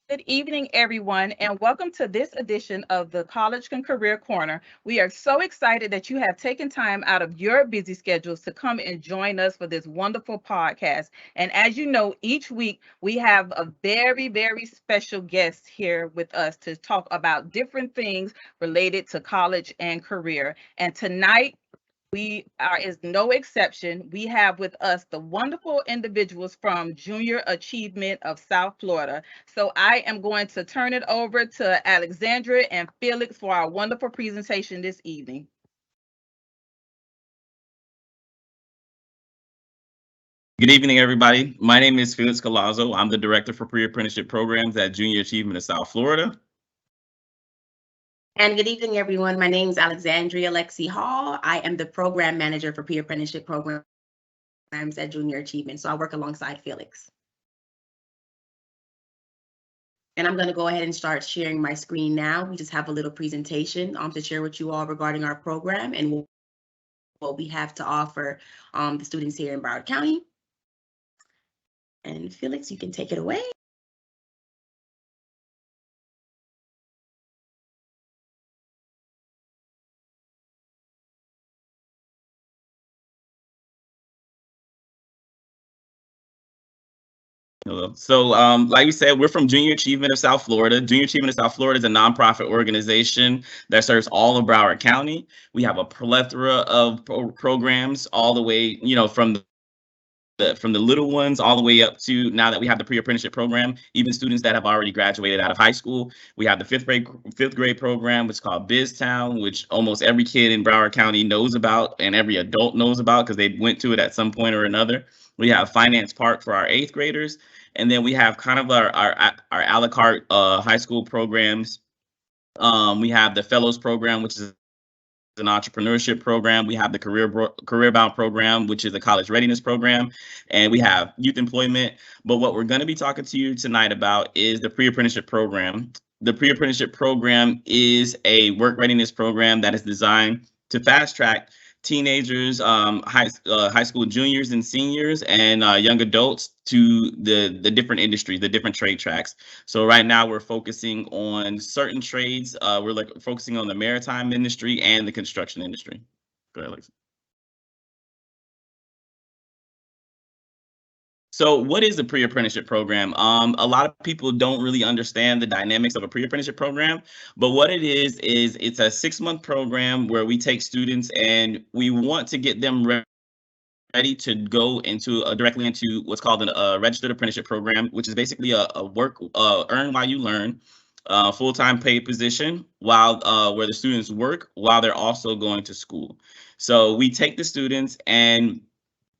Good evening, everyone, and welcome to this edition of the College and Career Corner. We are so excited that you have taken time out of your busy schedules to come and join us for this wonderful podcast. And as you know, each week we have a very, very special guest here with us to talk about different things related to college and career. And tonight, we are is no exception. We have with us the wonderful individuals from Junior Achievement of South Florida. So I am going to turn it over to Alexandra and Felix for our wonderful presentation this evening. Good evening, everybody. My name is Felix Galazzo. I'm the Director for Pre-Apprenticeship Programs at Junior Achievement of South Florida. And good evening, everyone. My name is Alexandria Lexi Hall. I am the Program Manager for Pre-Apprenticeship Programs at Junior Achievement. So I work alongside Felix. And I'm going to go ahead and start sharing my screen now. We just have a little presentation to share with you all regarding our program and what we have to offer the students here in Broward County. And Felix, you can take it away. Hello. So, like we said, we're from Junior Achievement of South Florida. Junior Achievement of South Florida is a nonprofit organization that serves all of Broward County. We have a plethora of programs all the way, from the little ones all the way up to now that we have the pre-apprenticeship program, even students that have already graduated out of high school. We have the fifth grade program, which is called BizTown, which almost every kid in Broward County knows about and every adult knows about because they went to it at some point or another. We have Finance Park for our 8th graders. And then we have kind of our a la carte high school programs. We have the Fellows program, which is an entrepreneurship program. We have the Career Bound program, which is a college readiness program, and we have youth employment. But what we're going to be talking to you tonight about is the pre-apprenticeship program. The pre-apprenticeship program is a work readiness program that is designed to fast track teenagers, high school juniors and seniors, and young adults to the different industries, the different trade tracks. So right now we're focusing on certain trades. We're focusing on the maritime industry and the construction industry. Go ahead, Alexa. So what is a pre-apprenticeship program? A lot of people don't really understand the dynamics of a pre-apprenticeship program, but what it is it's a 6-month program where we take students and we want to get them ready to go directly into what's called a registered apprenticeship program, which is basically a work earn while you learn, full-time paid position where the students work while they're also going to school. So we take the students and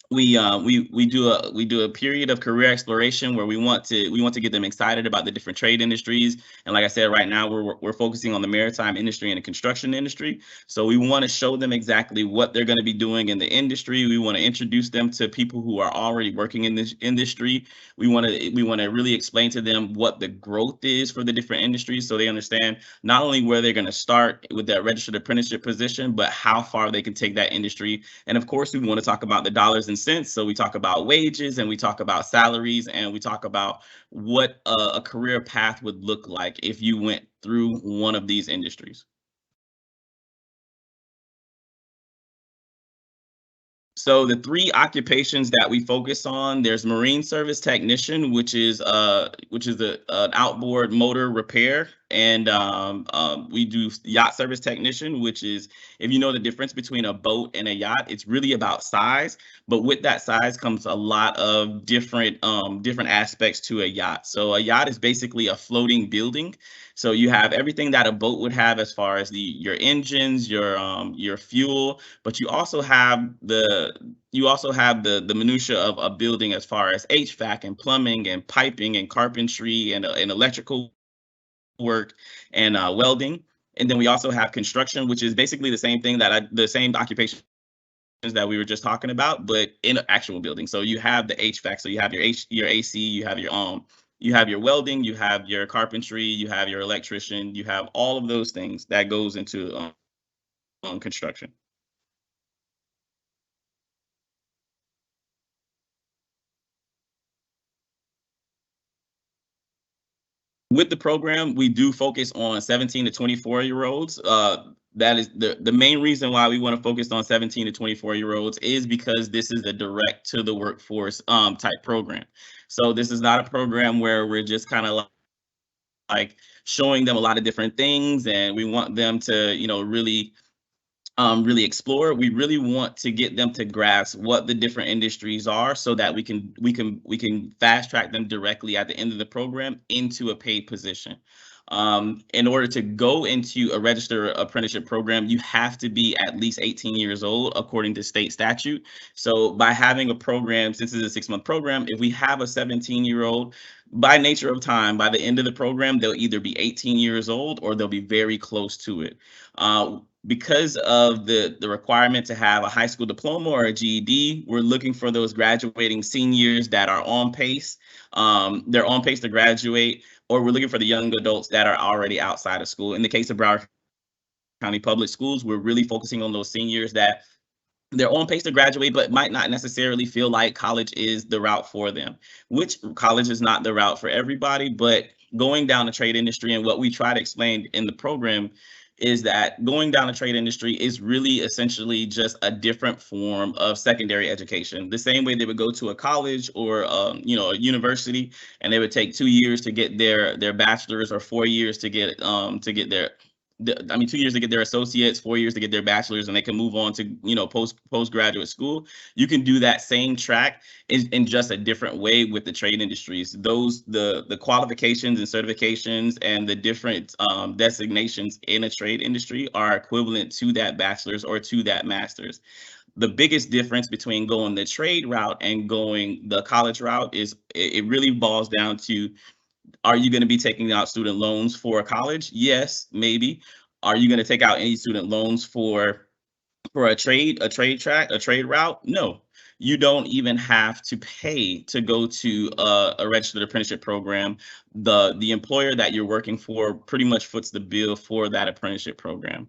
we do a period of career exploration where we want to get them excited about the different trade industries. And like I said, right now we're focusing on the maritime industry and the construction industry. So we want to show them exactly what they're going to be doing in the industry. We want to introduce them to people who are already working in this industry. We want to really explain to them what the growth is for the different industries, so they understand not only where they're going to start with that registered apprenticeship position, but how far they can take that industry. And of course, we want to talk about the dollars and cents. So we talk about wages, and we talk about salaries, and we talk about what a career path would look like if you went through one of these industries. So the three occupations that we focus on, there's marine service technician, which is an outboard motor repair, and we do yacht service technician, which is, if you know the difference between a boat and a yacht, it's really about size. But with that size comes a lot of different aspects to a yacht. So a yacht is basically a floating building. So you have everything that a boat would have as far as your engines, your fuel, but you also have the minutia of a building as far as HVAC and plumbing and piping and carpentry and electrical work and welding. And then we also have construction, which is basically the same thing the same occupations that we were just talking about, but in an actual building. So you have the HVAC, so you have your AC, you have your welding, you have your carpentry, you have your electrician, you have all of those things that goes into construction. With the program, we do focus on 17 to 24-year-olds. That is the main reason why we want to focus on 17 to 24-year-olds is because this is a direct to the workforce type program. So this is not a program where we're just kind of like showing them a lot of different things, and we want them to, really explore. We really want to get them to grasp what the different industries are, so that we can fast track them directly at the end of the program into a paid position. In order to go into a registered apprenticeship program, you have to be at least 18 years old according to state statute. So by having a program, since it's a 6-month program, if we have a 17-year-old, by nature of time, by the end of the program, they'll either be 18 years old or they'll be very close to it. Because of the requirement to have a high school diploma or a GED, we're looking for those graduating seniors that are on pace. They're on pace to graduate, or we're looking for the young adults that are already outside of school. In the case of Broward County Public Schools, we're really focusing on those seniors that they're on pace to graduate, but might not necessarily feel like college is the route for them, which college is not the route for everybody. But going down the trade industry, and what we try to explain in the program, is that going down the trade industry is really essentially just a different form of secondary education. The same way they would go to a college or a university, and they would take 2 years to get their bachelor's, or 4 years to get their 2 years to get their associates, 4 years to get their bachelor's, and they can move on to postgraduate school. You can do that same track in just a different way with the trade industries. The qualifications and certifications and the different designations in a trade industry are equivalent to that bachelor's or to that master's. The biggest difference between going the trade route and going the college route is it really boils down to, are you going to be taking out student loans for college? Yes, maybe. Are you going to take out any student loans for a trade route? No. You don't even have to pay to go to a registered apprenticeship program. The employer that you're working for pretty much foots the bill for that apprenticeship program.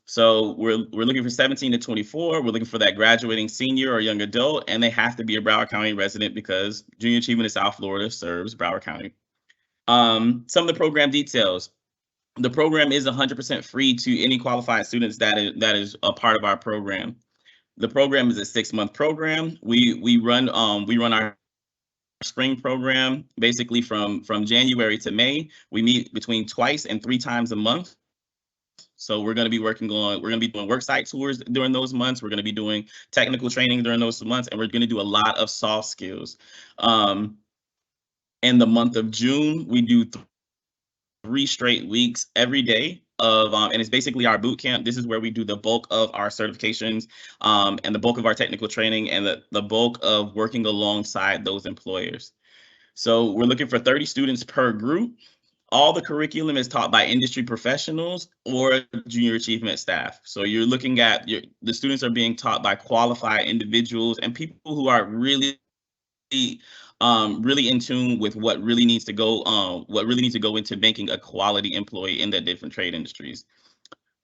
So we're looking for 17 to 24. We're looking for that graduating senior or young adult, and they have to be a Broward County resident because Junior Achievement of South Florida serves Broward County. Some of the program details. The program is 100% free to any qualified students that is a part of our program. The program is a 6-month program. We run our spring program basically from January to May. We meet between twice and 3 times a month. So we're going to be doing work site tours during those months. We're going to be doing technical training during those months, and we're going to do a lot of soft skills. In the month of June, we do 3 straight weeks every day of, and it's basically our boot camp. This is where we do the bulk of our certifications, and the bulk of our technical training, and the bulk of working alongside those employers. So we're looking for 30 students per group. All the curriculum is taught by industry professionals or junior achievement staff. So you're looking at the students are being taught by qualified individuals and people who are really in tune with what really needs to go into making a quality employee in the different trade industries.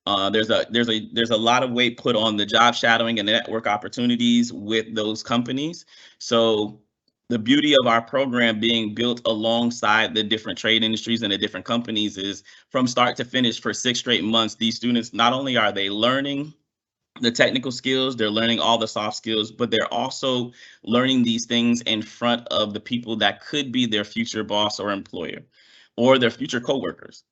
There's a lot of weight put on the job shadowing and the network opportunities with those companies. So the beauty of our program being built alongside the different trade industries and the different companies is from start to finish for 6 straight months, these students, not only are they learning the technical skills, they're learning all the soft skills, but they're also learning these things in front of the people that could be their future boss or employer or their future coworkers.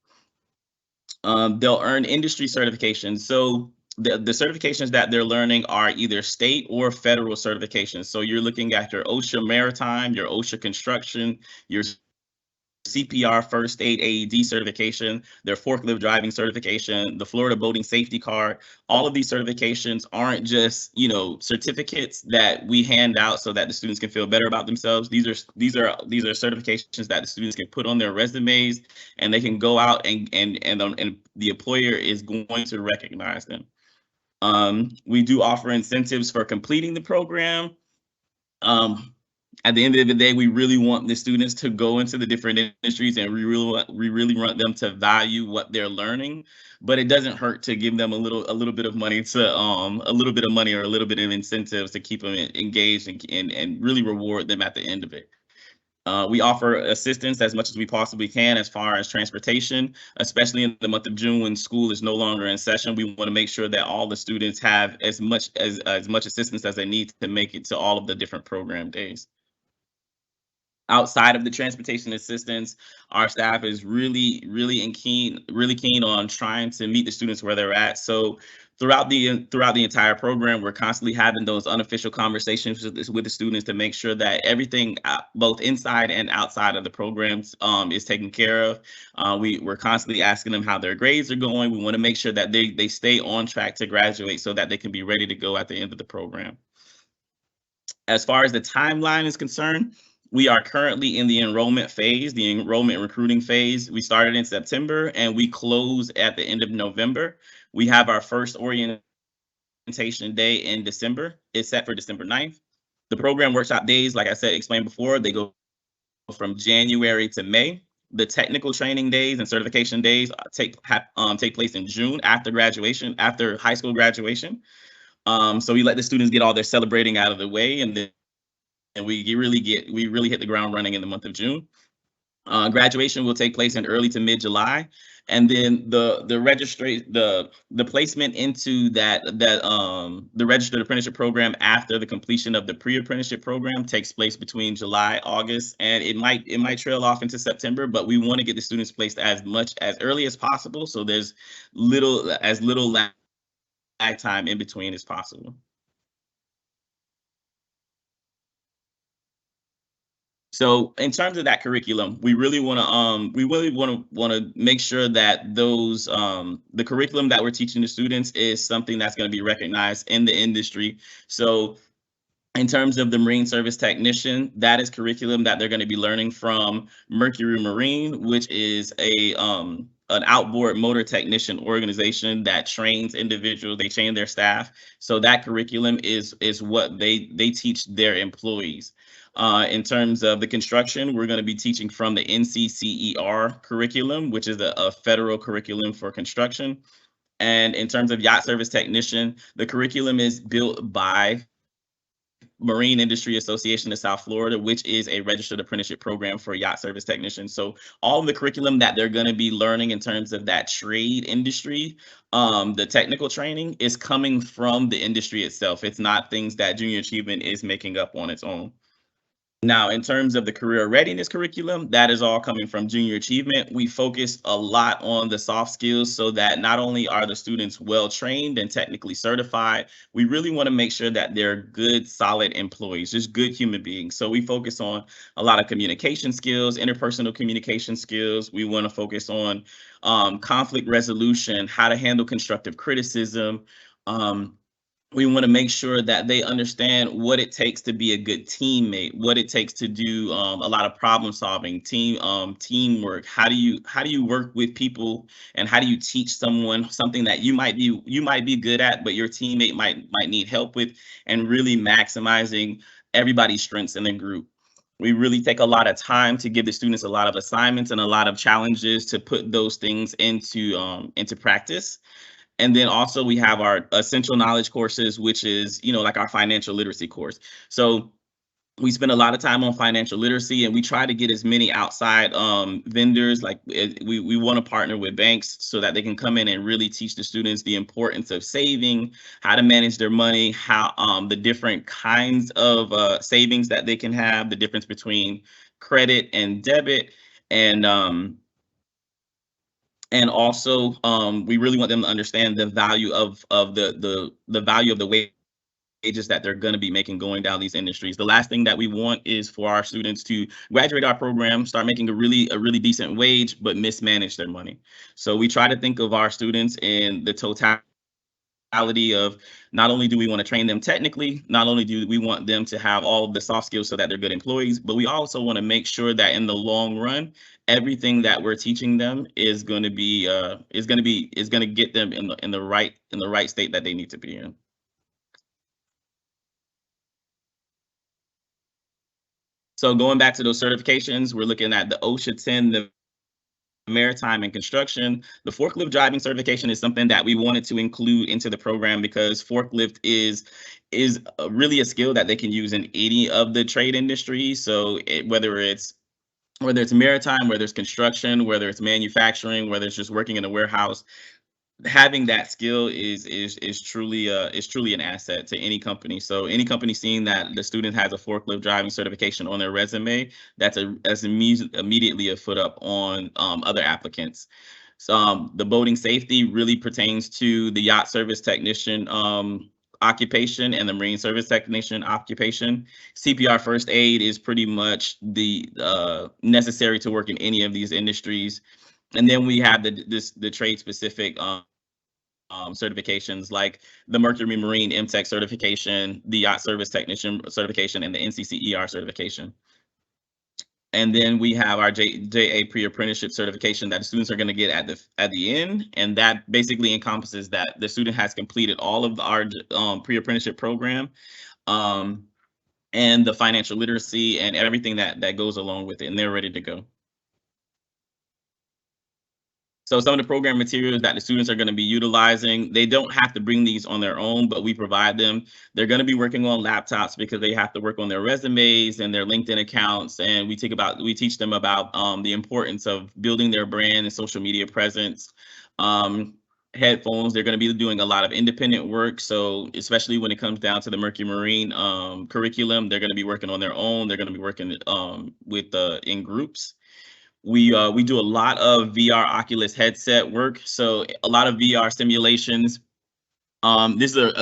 They'll earn industry certifications. So the certifications that they're learning are either state or federal certifications. So you're looking at your OSHA Maritime, your OSHA Construction, your CPR First Aid AED certification, their forklift driving certification, the Florida Boating Safety Card. All of these certifications aren't just, certificates that we hand out so that the students can feel better about themselves. These are certifications that the students can put on their resumes, and they can go out and the employer is going to recognize them. We do offer incentives for completing the program. At the end of the day, we really want the students to go into the different industries, and we really want them to value what they're learning. But it doesn't hurt to give them a little bit of money or a little bit of incentives to keep them engaged and really reward them at the end of it. We offer assistance as much as we possibly can as far as transportation, especially in the month of June when school is no longer in session. We want to make sure that all the students have as much assistance as they need to make it to all of the different program days. Outside of the transportation assistance, our staff is really keen on trying to meet the students where they're at. So throughout the entire program, we're constantly having those unofficial conversations with the students to make sure that everything, both inside and outside of the programs, is taken care of. We're constantly asking them how their grades are going. We want to make sure that they stay on track to graduate so that they can be ready to go at the end of the program. As far as the timeline is concerned, we are currently in the enrollment phase, the enrollment recruiting phase. We started in September and we close at the end of November. We have our first orientation day in December. It's set for December 9th. The program workshop days, like I said, explained before, they go from January to May. The technical training days and certification days take place in June after high school graduation. So we let the students get all their celebrating out of the way, and then we really hit the ground running in the month of June. Graduation will take place in early to mid-July, and then the placement into the registered apprenticeship program after the completion of the pre-apprenticeship program takes place between July, August, and it might trail off into September, but we want to get the students placed as early as possible, so there's as little lag time in between as possible. So in terms of that curriculum, we really want to make sure that those the curriculum that we're teaching the students is something that's going to be recognized in the industry. So in terms of the Marine Service Technician, that is curriculum that they're going to be learning from Mercury Marine, which is an outboard motor technician organization that trains individuals, they train their staff. So that curriculum is what they teach their employees. In terms of the construction, we're going to be teaching from the NCCER curriculum, which is a federal curriculum for construction. And in terms of yacht service technician, the curriculum is built by Marine Industry Association of South Florida, which is a registered apprenticeship program for yacht service technicians. So all of the curriculum that they're going to be learning in terms of that trade industry, the technical training, is coming from the industry itself. It's not things that Junior Achievement is making up on its own. Now, in terms of the career readiness curriculum, that is all coming from Junior Achievement. We focus a lot on the soft skills so that not only are the students well trained and technically certified, we really want to make sure that they're good, solid employees, just good human beings. So we focus on a lot of communication skills, interpersonal communication skills. We want to focus on conflict resolution, how to handle constructive criticism. We want to make sure that they understand what it takes to be a good teammate, what it takes to do a lot of problem solving, teamwork. How do you work with people, and how do you teach someone something that you might be good at, but your teammate might need help with, and really maximizing everybody's strengths in the group. We really take a lot of time to give the students a lot of assignments and a lot of challenges to put those things into practice. And then also we have our essential knowledge courses, which is, like our financial literacy course. So we spend a lot of time on financial literacy, and we try to get as many outside vendors. Like we want to partner with banks so that they can come in and really teach the students the importance of saving, how to manage their money, how the different kinds of savings that they can have, the difference between credit and debit, and also we really want them to understand the value of the value of the wages that they're going to be making going down these industries. The last thing that we want is for our students to graduate our program, start making a really decent wage, but mismanage their money. So we try to think of our students in the totality of, not only do we want to train them technically, not only do we want them to have all of the soft skills so that they're good employees, but we also want to make sure that in the long run, everything that we're teaching them is going to get them in the right state that they need to be in. So going back to those certifications, we're looking at the OSHA 10, the maritime and construction. The forklift driving certification is something that we wanted to include into the program because forklift is really a skill that they can use in any of the trade industries. So whether it's maritime, whether it's construction, whether it's manufacturing, whether it's just working in a warehouse, having that skill is truly an asset to any company. So any company seeing that the student has a forklift driving certification on their resume, that's immediately a foot up on other applicants. So the boating safety really pertains to the yacht service technician occupation and the marine service technician occupation. CPR first aid is pretty much the necessary to work in any of these industries. And then we have the trade specific certifications like the Mercury Marine MTech certification, the Yacht Service Technician certification, and the NCCER certification. And then we have our JA Pre-Apprenticeship certification that the students are going to get at the end, and that basically encompasses that the student has completed all of our pre-apprenticeship program, and the financial literacy and everything that goes along with it, and they're ready to go. So some of the program materials that the students are going to be utilizing, they don't have to bring these on their own, but we provide them. They're going to be working on laptops because they have to work on their resumes and their LinkedIn accounts. And we teach them about the importance of building their brand and social media presence. Headphones, they're going to be doing a lot of independent work. So especially when it comes down to the Mercury Marine curriculum, they're going to be working on their own. They're going to be working in groups. We do a lot of VR Oculus headset work, so a lot of VR simulations. This is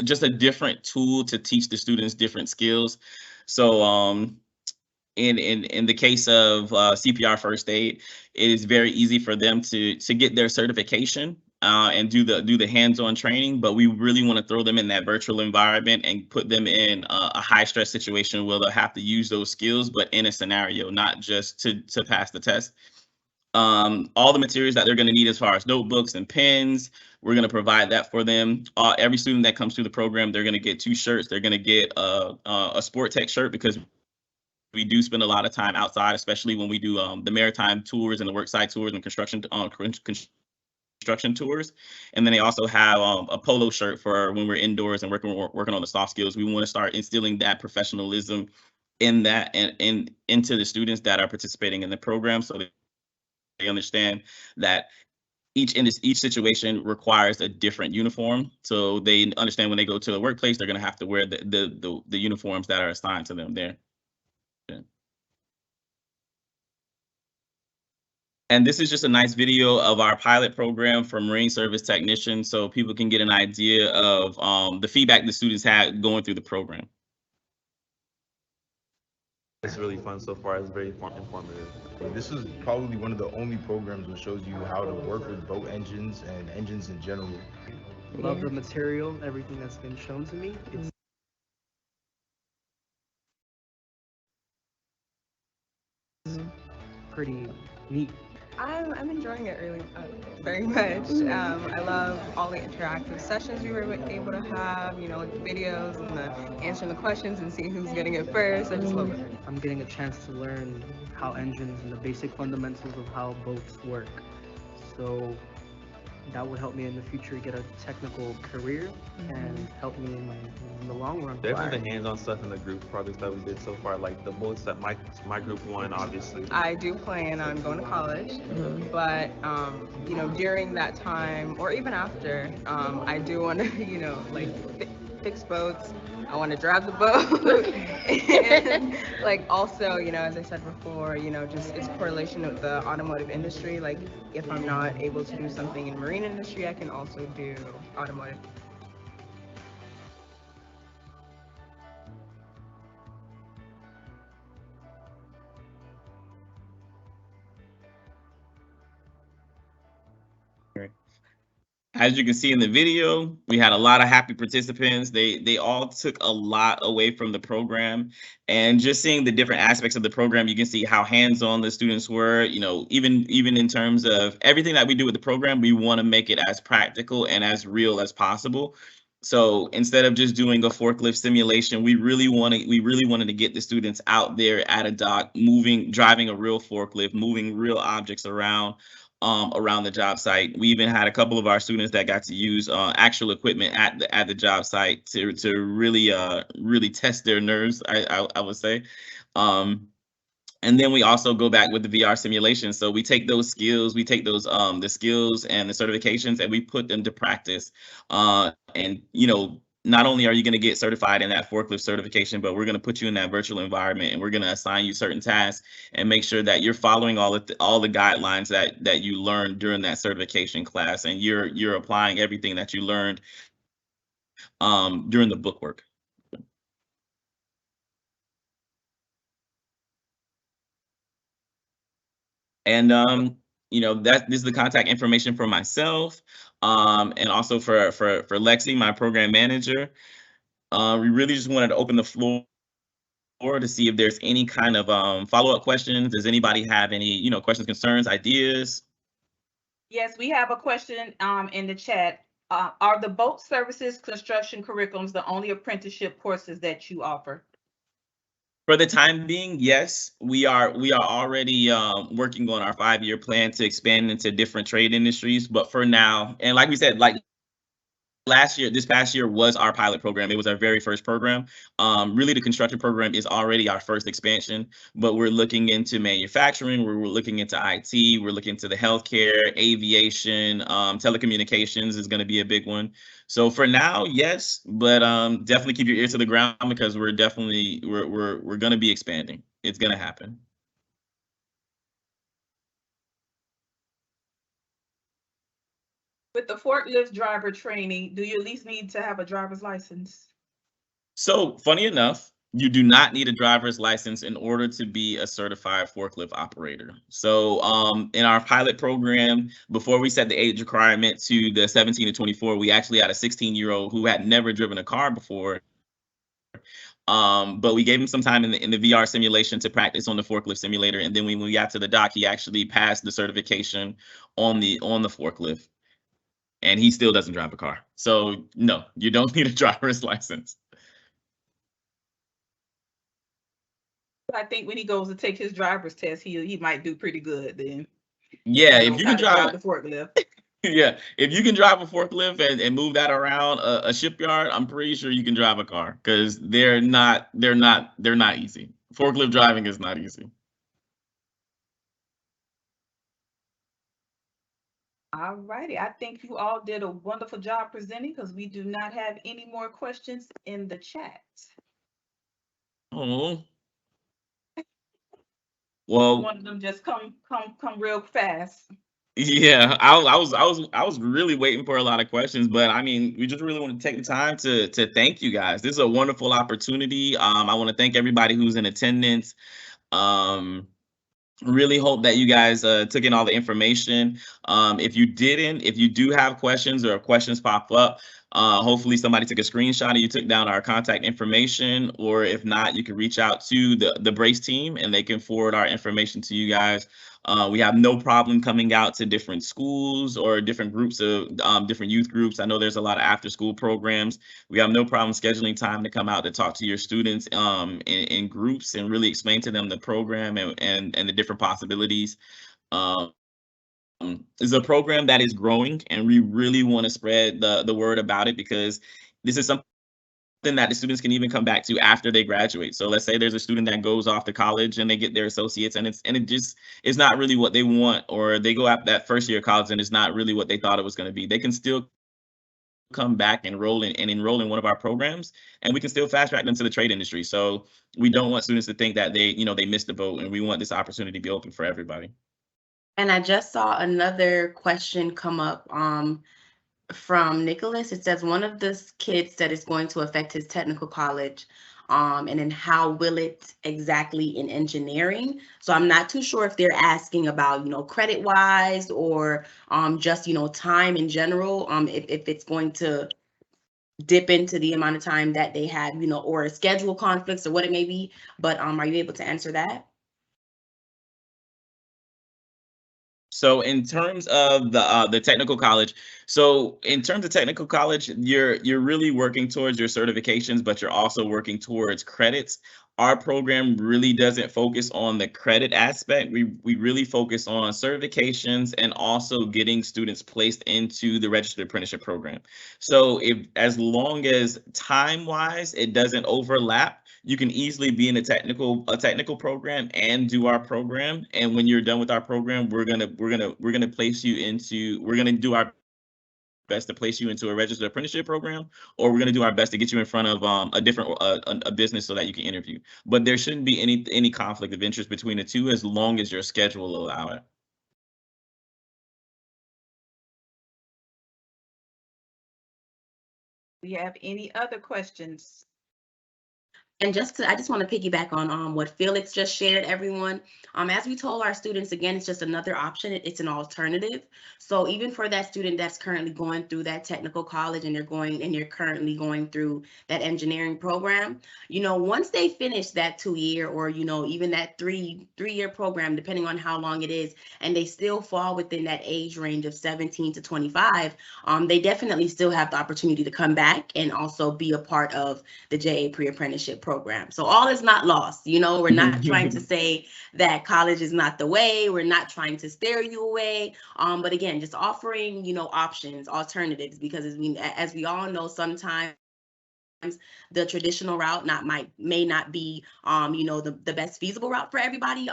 just a different tool to teach the students different skills. So in the case of CPR first aid, it is very easy for them to get their certification and do the hands-on training, but we really want to throw them in that virtual environment and put them in a high stress situation where they'll have to use those skills, but in a scenario, not just to pass the test. All the materials that they're going to need as far as notebooks and pens, we're going to provide that for them. Every student that comes through the program, they're going to get 2 shirts. They're going to get a Sport Tech shirt because we do spend a lot of time outside, especially when we do the maritime tours and the worksite tours and construction tours. And then they also have a polo shirt for when we're indoors and working on the soft skills. We want to start instilling that professionalism in that and into the students that are participating in the program, so they understand that each situation requires a different uniform. So they understand when they go to the workplace, they're going to have to wear the uniforms that are assigned to them there. And this is just a nice video of our pilot program for Marine Service Technicians, so people can get an idea of the feedback the students had going through the program. It's really fun so far. It's very informative. This is probably one of the only programs that shows you how to work with boat engines and engines in general. Love the material, everything that's been shown to me. It's pretty neat. I'm enjoying it really very much. I love all the interactive sessions we were able to have, you know, like the videos and the answering the questions and seeing who's getting it first. I just love it. I'm getting a chance to learn how engines and the basic fundamentals of how boats work. So that would help me in the future get a technical career and help me in the long run. Definitely the hands-on stuff in the group projects that we did so far, like the boats that my group won, obviously. I do plan on going to college, but you know, during that time or even after, I do want to, you know, like fix boats. I want to drive the boat, and like also, you know, as I said before, you know, just its correlation with the automotive industry. Like, if I'm not able to do something in marine industry, I can also do automotive. As you can see in the video, we had a lot of happy participants. They all took a lot away from the program, and just seeing the different aspects of the program, you can see how hands-on the students were. You know, even in terms of everything that we do with the program, we want to make it as practical and as real as possible. So instead of just doing a forklift simulation, we really wanted to get the students out there at a dock, driving a real forklift, moving real objects around the job site. We even had a couple of our students that got to use actual equipment at the job site to really test their nerves, I would say. And then we also go back with the VR simulation. So we take those skills, the skills and the certifications, and we put them to practice. And you know, not only are you going to get certified in that forklift certification, but we're going to put you in that virtual environment, and we're going to assign you certain tasks and make sure that you're following all the guidelines that you learned during that certification class, and you're applying everything that you learned during the bookwork. And you know, this is the contact information for myself, and also for Lexi, my program manager. We really just wanted to open the floor to see if there's any kind of follow-up questions. Does anybody have any, you know, questions, concerns, ideas? Yes, we have a question in the chat. Are the boat services construction curriculums the only apprenticeship courses that you offer? For the time being, yes. We are already working on our 5-year plan to expand into different trade industries. But for now, and like we said, like this past year was our pilot program. It was our very first program. Really, the construction program is already our first expansion, but we're looking into manufacturing, we're looking into IT, we're looking into the healthcare, aviation, telecommunications is going to be a big one. So for now, yes, but definitely keep your ear to the ground, because we're going to be expanding. It's going to happen. With the forklift driver training, do you at least need to have a driver's license? So funny enough, you do not need a driver's license in order to be a certified forklift operator. So in our pilot program, before we set the age requirement to the 17 to 24, we actually had a 16-year-old who had never driven a car before. But we gave him some time in the VR simulation to practice on the forklift simulator. And then when we got to the dock, he actually passed the certification on the forklift. And he still doesn't drive a car. So no, you don't need a driver's license. I think when he goes to take his driver's test, he might do pretty good then. Yeah, if you can drive the forklift. yeah, if you can drive a forklift and move that around a shipyard, I'm pretty sure you can drive a car, because they're not easy. Forklift driving is not easy. All righty. I think you all did a wonderful job presenting, because we do not have any more questions in the chat. Oh. Well, One of them just come real fast. yeah, I was really waiting for a lot of questions, but I mean, we just really want to take the time to thank you guys. This is a wonderful opportunity. I want to thank everybody who's in attendance. Um, Really hope that you guys took in all the information. If you didn't, if you do have questions or questions pop up, hopefully somebody took a screenshot and you took down our contact information, or if not, you can reach out to the Brace team and they can forward our information to you guys. We have no problem coming out to different schools or different groups of different youth groups. I know there's a lot of after school programs. We have no problem scheduling time to come out to talk to your students in groups and really explain to them the program and the different possibilities. Um, it's a program that is growing, and we really want to spread the word about it, because this is something that the students can even come back to after they graduate. So let's say there's a student that goes off to college and they get their associates, and it just is not really what they want, or they go out that first year of college and it's not really what they thought it was going to be. They can still come back and enroll in one of our programs, and we can still fast track them to the trade industry. So we don't want students to think that they missed the boat, and we want this opportunity to be open for everybody. And I just saw another question come up from Nicholas. It says one of the kids said it's going to affect his technical college. And then how will it exactly in engineering? So I'm not too sure if they're asking about, credit wise, or just, time in general, if it's going to dip into the amount of time that they have, or schedule conflicts or what it may be. But are you able to answer that? So in terms of the technical college, you're really working towards your certifications, but you're also working towards credits. Our program really doesn't focus on the credit aspect. We really focus on certifications and also getting students placed into the registered apprenticeship program. So as long as time-wise it doesn't overlap, you can easily be in a technical program and do our program. And when you're done with our program, we're gonna do our best to place you into a registered apprenticeship program, or we're gonna do our best to get you in front of a business so that you can interview. But there shouldn't be any conflict of interest between the two, as long as your schedule will allow it. Do you have any other questions? And I just want to piggyback on what Felix just shared, everyone. As we told our students, again, it's just another option. It's an alternative. So even for that student that's currently going through that technical college and you're currently going through that engineering program, once they finish that 2-year or, even that three-year program, depending on how long it is, and they still fall within that age range of 17 to 25, they definitely still have the opportunity to come back and also be a part of the JA Pre-Apprenticeship program. So all is not lost. We're not trying to say that college is not the way. We're not trying to steer you away. But again, just offering, options, alternatives, because as we all know, sometimes the traditional route may not be, the best feasible route for everybody.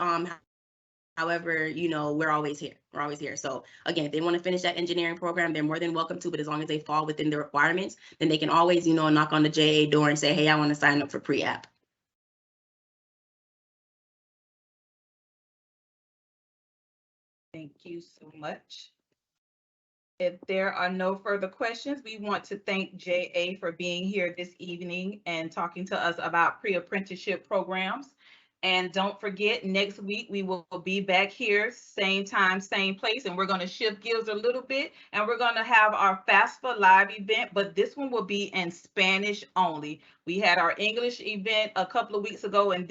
However, we're always here. We're always here. So again, if they want to finish that engineering program, they're more than welcome to, but as long as they fall within the requirements, then they can always, knock on the JA door and say, hey, I want to sign up for pre-app. Thank you so much. If there are no further questions, we want to thank JA for being here this evening and talking to us about pre-apprenticeship programs. And don't forget, next week we will be back here, same time, same place, and we're going to shift gears a little bit, and we're going to have our FAFSA live event, but this one will be in Spanish only. We had our English event a couple of weeks ago, and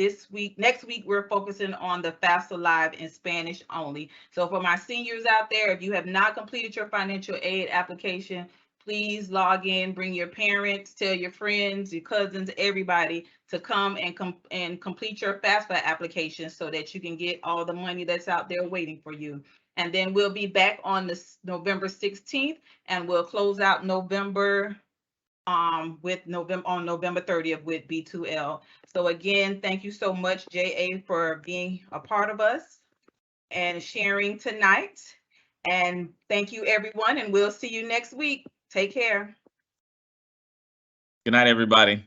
next week, we're focusing on the FAFSA live in Spanish only. So for my seniors out there, if you have not completed your financial aid application, please log in, bring your parents, tell your friends, your cousins, everybody to come and complete your FAFSA application so that you can get all the money that's out there waiting for you. And then we'll be back on November 16th, and we'll close out November on November 30th with B2L. So again, thank you so much, JA, for being a part of us and sharing tonight. And thank you, everyone, and we'll see you next week. Take care. Good night, everybody.